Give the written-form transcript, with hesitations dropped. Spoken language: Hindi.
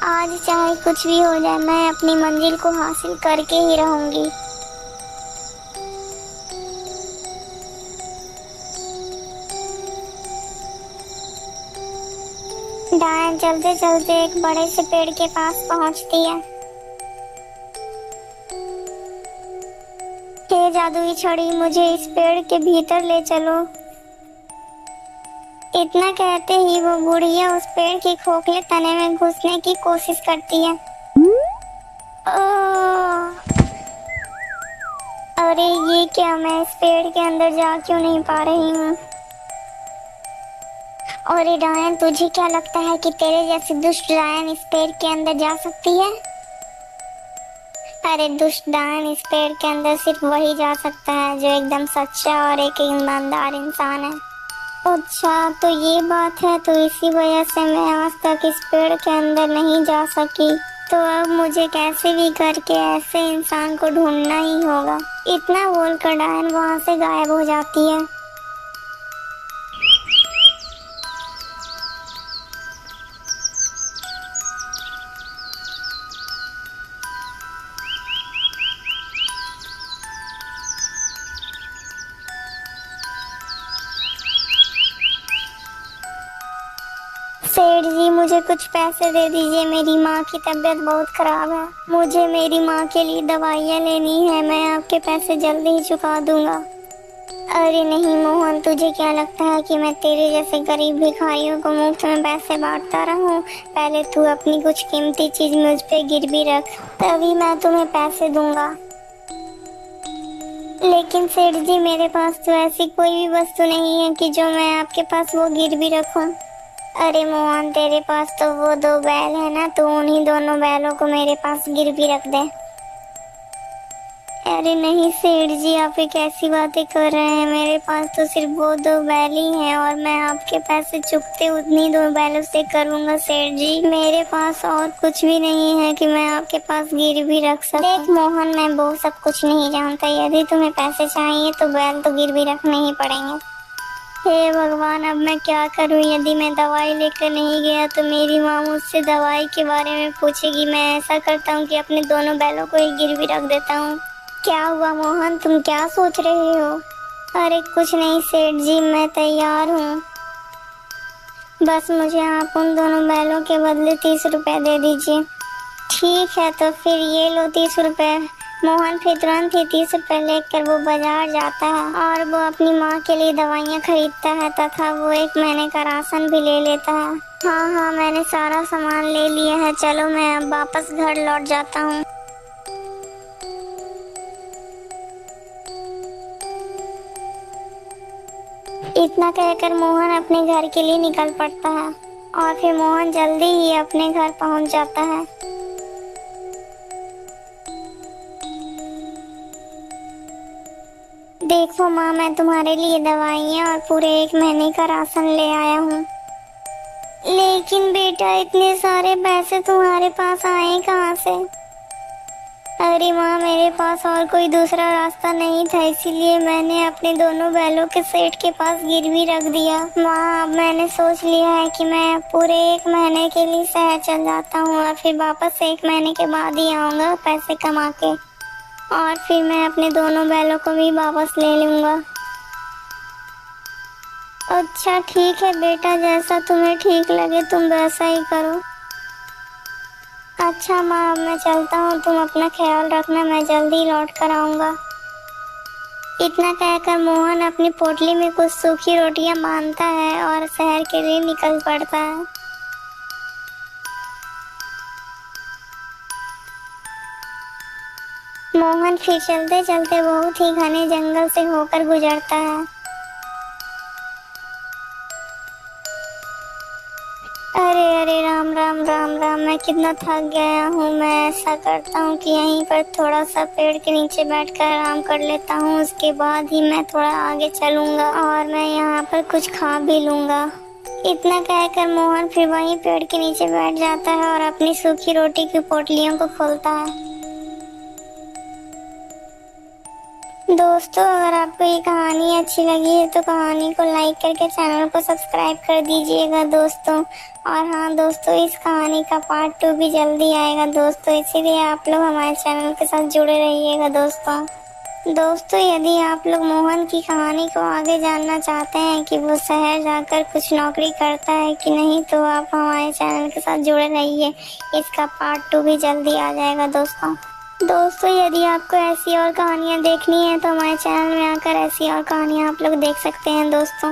आज चाहे कुछ भी हो जाए, मैं अपनी मंजिल को हासिल करके ही रहूंगी। डायन चलते चलते एक बड़े से पेड़ के पास पहुंचती है। हे जादुई छड़ी, मुझे इस पेड़ के भीतर ले चलो। इतना कहते ही वो बुढ़िया उस पेड़ के खोखले तने में घुसने की कोशिश करती है। ओह! अरे ये क्या, मैं इस पेड़ के अंदर जा क्यों नहीं पा रही हूँ? अरे डायन, तुझे क्या लगता है कि तेरे जैसी दुष्ट डायन इस पेड़ के अंदर जा सकती है? अरे दुष्ट डायन, इस पेड़ के अंदर सिर्फ वही जा सकता है जो एकदम सच्चा और एक ईमानदार इंसान है। अच्छा, तो ये बात है, तो इसी वजह से मैं आज तक इस पेड़ के अंदर नहीं जा सकी। तो अब मुझे कैसे भी करके ऐसे इंसान को ढूंढना ही होगा। इतना बोलकर डायन वहां से गायब हो जाती है। सेठ जी, मुझे कुछ पैसे दे दीजिए, मेरी माँ की तबीयत बहुत खराब है। मुझे मेरी माँ के लिए दवाइयाँ लेनी है, मैं आपके पैसे जल्दी ही चुका दूंगा। अरे नहीं मोहन, तुझे क्या लगता है कि मैं तेरे जैसे गरीब भिखारियों को मुफ्त में पैसे बांटता रहूं? पहले तू अपनी कुछ कीमती चीज मुझ पे गिरवी रख, तभी मैं तुम्हें पैसे दूंगा। लेकिन सेठ जी, मेरे पास तो ऐसी कोई भी वस्तु नहीं है कि जो मैं आपके पास वो गिरवी रखूं। अरे मोहन, तेरे पास तो वो 2 बैल है ना, तो उन्हीं दोनों बैलों को मेरे पास गिरवी रख दे। अरे नहीं सेठ जी, आप ये कैसी बातें कर रहे हैं? मेरे पास तो सिर्फ वो 2 बैल ही हैं और मैं आपके पैसे चुकते उन्हीं 2 बैलों से करूंगा सेठ जी। मेरे पास और कुछ भी नहीं है कि मैं आपके पास गिरवी रख सकूं। देख मोहन, मैं वो सब कुछ नहीं जानता। यदि तुम्हें पैसे चाहिए तो बैल तो गिरवी रखने ही पड़ेंगे। हे भगवान, अब मैं क्या करूं? यदि मैं दवाई लेकर नहीं गया तो मेरी माँ मुझसे दवाई के बारे में पूछेगी। मैं ऐसा करता हूँ कि अपने दोनों बैलों को ही गिरवी रख देता हूँ। क्या हुआ मोहन, तुम क्या सोच रहे हो? अरे कुछ नहीं सेठ जी, मैं तैयार हूँ। बस मुझे आप उन दोनों बैलों के बदले 30 रुपए दे दीजिए। ठीक है, तो फिर ये लो 30 रुपए। मोहन फिर तुरंत ही 30 रुपए लेकर वो बाजार जाता है और वो अपनी माँ के लिए दवाइयाँ खरीदता है तथा वो 1 महीने का राशन भी ले लेता है। हाँ हाँ, मैंने सारा सामान ले लिया है, चलो मैं अब वापस घर लौट जाता हूँ। इतना कहकर मोहन अपने घर के लिए निकल पड़ता है और फिर मोहन जल्दी ही अपने घर पहुँच जाता है। देखो माँ, मैं तुम्हारे लिए दवाइयाँ और पूरे 1 महीने का राशन ले आया हूँ। लेकिन बेटा, इतने सारे पैसे तुम्हारे पास आए कहाँ से? अरे माँ, मेरे पास और कोई दूसरा रास्ता नहीं था, इसीलिए मैंने अपने दोनों बैलों के सेठ के पास गिरवी रख दिया। माँ, अब मैंने सोच लिया है कि मैं पूरे 1 महीने के लिए शहर चल जाता हूँ और फिर वापस 1 महीने के बाद ही आऊँगा पैसे कमा के, और फिर मैं अपने दोनों बैलों को भी वापस ले लूँगा। अच्छा ठीक है बेटा, जैसा तुम्हें ठीक लगे तुम वैसा ही करो। अच्छा माँ, अब मैं चलता हूँ, तुम अपना ख्याल रखना, मैं जल्दी लौट कर आऊँगा। इतना कहकर मोहन अपनी पोटली में कुछ सूखी रोटियाँ बांधता है और शहर के लिए निकल पड़ता है। मोहन फिर चलते चलते बहुत ही घने जंगल से होकर गुजरता है। अरे अरे, राम राम राम राम, मैं कितना थक गया हूँ। मैं ऐसा करता हूँ कि यहीं पर थोड़ा सा पेड़ के नीचे बैठकर आराम कर लेता हूँ, उसके बाद ही मैं थोड़ा आगे चलूँगा और मैं यहाँ पर कुछ खा भी लूँगा। इतना कहकर मोहन फिर वहीं पेड़ के नीचे बैठ जाता है और अपनी सूखी रोटी की पोटलियों को खोलता है। दोस्तों अगर आपको ये कहानी अच्छी लगी है तो कहानी को लाइक करके चैनल को सब्सक्राइब कर दीजिएगा दोस्तों। और हाँ दोस्तों, इस कहानी का पार्ट 2 भी जल्दी आएगा दोस्तों, इसीलिए आप लोग हमारे चैनल के साथ जुड़े रहिएगा दोस्तों। दोस्तों यदि आप लोग मोहन की कहानी को आगे जानना चाहते हैं कि वो शहर जाकर कुछ नौकरी करता है कि नहीं, तो आप हमारे चैनल के साथ जुड़े रहिए, इसका पार्ट 2 भी जल्दी आ जाएगा दोस्तों। दोस्तों यदि आपको ऐसी और कहानियाँ देखनी है तो हमारे चैनल में आकर ऐसी और कहानियाँ आप लोग देख सकते हैं दोस्तों।